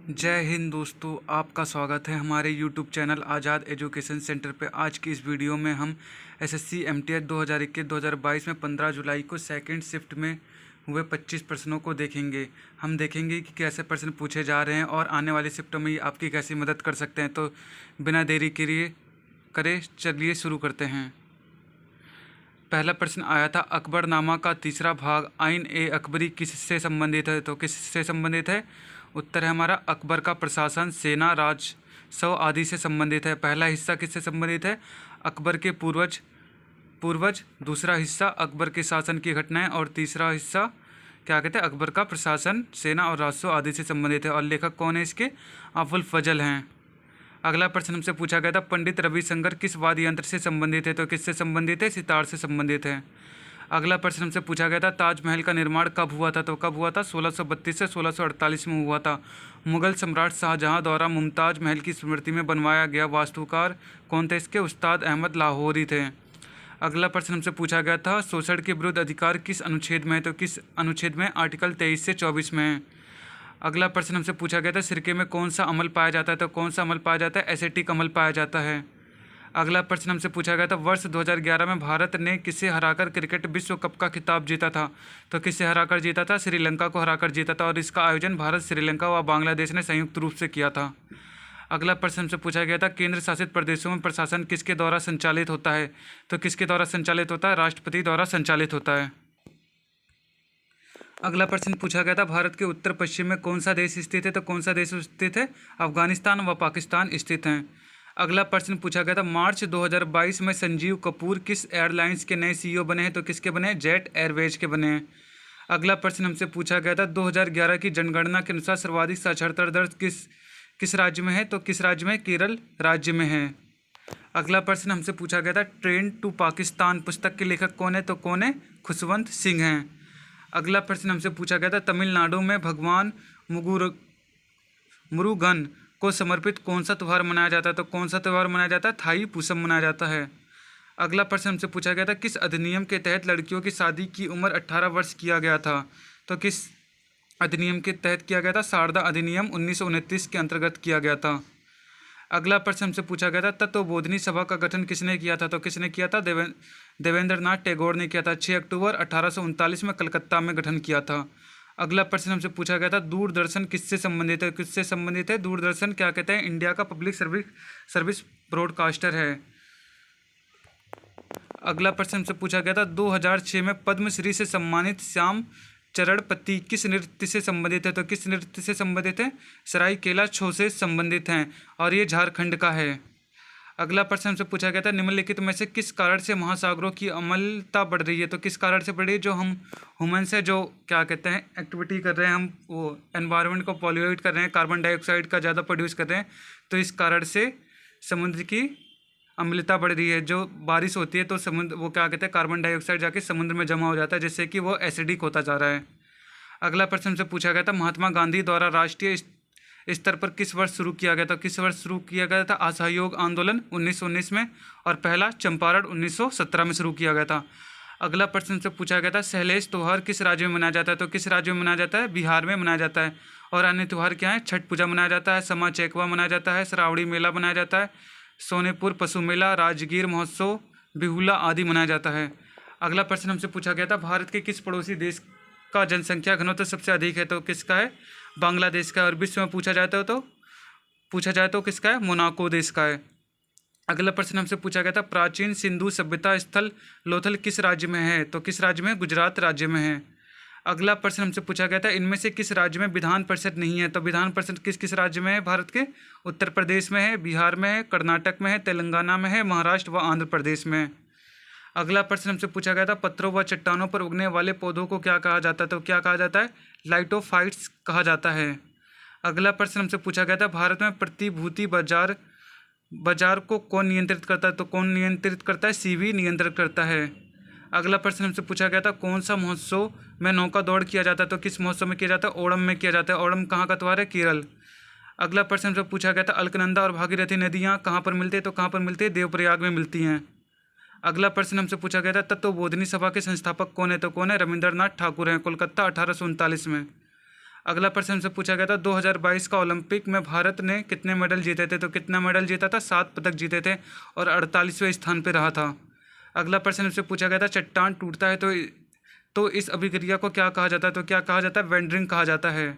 जय हिंद दोस्तों, आपका स्वागत है हमारे YouTube चैनल आज़ाद एजुकेशन सेंटर पे। आज की इस वीडियो में हम एसएससी एमटीएच 2021-2022 में 15 जुलाई को सेकंड शिफ्ट में हुए 25 प्रश्नों को देखेंगे। हम देखेंगे कि कैसे प्रश्न पूछे जा रहे हैं और आने वाली शिफ्टों में ये आपकी कैसी मदद कर सकते हैं। तो बिना देरी करे चलिए शुरू करते हैं। पहला प्रश्न आया था, अकबरनामा का तीसरा भाग आइन ए अकबरी किससे संबंधित है? तो किससे संबंधित है? उत्तर है हमारा अकबर का प्रशासन, सेना, राजस्व आदि से संबंधित है। पहला हिस्सा किससे संबंधित है? अकबर के पूर्वज। दूसरा हिस्सा अकबर के शासन की घटनाएं और तीसरा हिस्सा क्या कहते हैं? अकबर का प्रशासन, सेना और राजस्व आदि से संबंधित है। और लेखक कौन है इसके? अबुल फजल हैं। अगला प्रश्न हमसे पूछा गया था, पंडित रविशंकर किस वाद्य यंत्र से संबंधित है? तो किससे संबंधित है? सितार से संबंधित है। अगला प्रश्न हमसे पूछा गया था, ताजमहल का निर्माण कब हुआ था? तो कब हुआ था? 1632 से 1648 में हुआ था। मुगल सम्राट शाहजहां द्वारा मुमताज महल की स्मृति में बनवाया गया। वास्तुकार कौन थे इसके? उस्ताद अहमद लाहौरी थे। अगला प्रश्न हमसे पूछा गया था, शोषण के विरुद्ध अधिकार किस अनुच्छेद में है? तो किस अनुच्छेद में? आर्टिकल 23 से 24 में है। अगला प्रश्न हमसे पूछा गया था, सिरके में कौन सा अम्ल पाया जाता है? तो कौन सा अम्ल पाया जाता है? एसिटिक अम्ल पाया जाता है। अगला प्रश्न हमसे पूछा गया था, वर्ष 2011 में भारत ने किसे हराकर क्रिकेट विश्व कप का खिताब जीता था? तो किसे हराकर जीता था? श्रीलंका को हराकर जीता था। और इसका आयोजन भारत, श्रीलंका व बांग्लादेश ने संयुक्त रूप से किया था। अगला प्रश्न हमसे पूछा गया था, केंद्र शासित प्रदेशों में प्रशासन किसके द्वारा संचालित होता है? तो किसके द्वारा संचालित होता है? राष्ट्रपति द्वारा संचालित होता है। अगला प्रश्न पूछा गया था, भारत के उत्तर पश्चिम में कौन सा देश स्थित है? तो कौन सा देश स्थित है? अफगानिस्तान व पाकिस्तान स्थित हैं। अगला प्रश्न पूछा गया था, मार्च 2022 में संजीव कपूर किस एयरलाइंस के नए सीईओ बने हैं? तो किसके बने हैं? जेट एयरवेज के बने हैं। अगला प्रश्न हमसे पूछा गया था, 2011 की जनगणना के अनुसार सर्वाधिक साक्षरता दर किस राज्य में है? तो किस राज्य में? केरल राज्य में है। अगला प्रश्न हमसे पूछा गया था, ट्रेन टू पाकिस्तान पुस्तक के लेखक कौन है? तो कौन है? खुशवंत सिंह हैं। अगला प्रश्न हमसे पूछा गया था, तमिलनाडु में भगवान मुरुगन को समर्पित कौन सा त्यौहार मनाया जाता है? तो कौन सा त्यौहार मनाया जाता है? थाई पूसम मनाया जाता है। अगला प्रश्न हमसे पूछा गया था, किस अधिनियम के तहत लड़कियों की शादी की उम्र 18 वर्ष किया गया था? तो किस अधिनियम के तहत किया गया था? शारदा अधिनियम 1929 के अंतर्गत किया गया था। अगला प्रश्न हमसे पूछा गया था, तत्वबोधिनी सभा का गठन किसने किया था? तो किसने किया था? देवेंद्र नाथ टैगोर ने किया था। 6 अक्टूबर 1839 में कलकत्ता में गठन किया था। अगला प्रश्न हमसे पूछा गया था, दूरदर्शन किससे संबंधित है? किससे संबंधित है? दूरदर्शन क्या कहते हैं? इंडिया का पब्लिक सर्विस ब्रॉडकास्टर है। अगला प्रश्न हमसे पूछा गया था, 2006 में पद्मश्री से सम्मानित श्याम चरण पति किस नृत्य से संबंधित है? तो किस नृत्य से संबंधित है? सरायकेला छौ से संबंधित हैं और ये झारखंड का है। अगला प्रश्न हमसे पूछा गया था, निम्नलिखित में से किस कारण से महासागरों की अम्लता बढ़ रही है? तो किस कारण से बढ़ रही है? जो हम ह्यूमन से जो क्या कहते हैं एक्टिविटी कर रहे हैं, हम वो एनवायरनमेंट को पॉल्यूट कर रहे हैं, कार्बन डाइऑक्साइड का ज़्यादा प्रोड्यूस कर रहे हैं, तो इस कारण से समुद्र की अम्लता बढ़ रही है। जो बारिश होती है तो समुद्र वो क्या कहते हैं कार्बन डाइऑक्साइड जाके समुद्र में जमा हो जाता है, जिससे कि वो एसिडिक होता जा रहा है। अगला प्रश्न से पूछा गया था, महात्मा गांधी द्वारा राष्ट्रीय स्तर पर किस वर्ष शुरू किया गया था? किस वर्ष शुरू किया गया था? असहयोग आंदोलन 1919 में और पहला चंपारण 1917 में शुरू किया गया था। अगला प्रश्न से पूछा गया था, सहलेश त्यौहार किस राज्य में मनाया जाता है? तो किस राज्य में मनाया जाता है? बिहार में मनाया जाता है। और अन्य त्यौहार क्या है? छठ पूजा मनाया जाता है, समा चेकवा मनाया जाता है, श्रावणी मेला मनाया जाता है, सोनेपुर पशु मेला, राजगीर महोत्सव, बिहुला आदि मनाया जाता है। अगला प्रश्न हमसे पूछा गया था, भारत के किस पड़ोसी देश का जनसंख्या घनत्व सबसे अधिक है? तो किसका है? बांग्लादेश का। और विश्व में पूछा जाए तो किसका है? मोनाको देश का है। अगला प्रश्न हमसे पूछा गया था, प्राचीन सिंधु सभ्यता स्थल लोथल किस राज्य में है? तो किस राज्य में? गुजरात राज्य में है। अगला प्रश्न हमसे पूछा गया था, इनमें से किस राज्य में विधान परिषद नहीं है? तो विधान परिषद किस किस राज्य में है भारत के? उत्तर प्रदेश में है, बिहार में है, कर्नाटक में है, तेलंगाना में है, महाराष्ट्र व आंध्र प्रदेश में है। अगला प्रश्न हमसे पूछा गया था, पत्थरों व चट्टानों पर उगने वाले पौधों को क्या कहा जाता है? तो क्या कहा जाता है? लाइटोफाइट्स कहा जाता है। अगला प्रश्न हमसे पूछा गया था, भारत में प्रतिभूति बाजार को कौन नियंत्रित करता है? तो कौन नियंत्रित करता है? सीबी नियंत्रित करता है। अगला प्रश्न हमसे पूछा गया था, कौन सा महोत्सव में नौका दौड़ किया जाता है? तो किस महोत्सव में किया जाता है? ओणम में किया जाता है। ओणम कहाँ का त्यौहार है? केरल। अगला प्रश्न हमसे पूछा गया था, अलकनंदा और भागीरथी नदियाँ कहाँ पर मिलती है? तो कहाँ पर मिलती है? देवप्रयाग में मिलती हैं। अगला प्रश्न हमसे पूछा गया था, तत्वबोधिनी सभा के संस्थापक कौन है? तो कौन है? रविंद्रनाथ ठाकुर हैं, कोलकाता 1839 में। अगला प्रश्न हमसे पूछा गया था 2022 का ओलंपिक में भारत ने कितने मेडल जीते थे? तो कितना मेडल जीता था? 7 पदक जीते थे और 48वें स्थान पे रहा था। अगला प्रश्न हमसे पूछा गया था चट्टान टूटता है तो इस अभिक्रिया को क्या कहा जाता है? तो क्या कहा जाता है? वेंडरिंग कहा जाता है।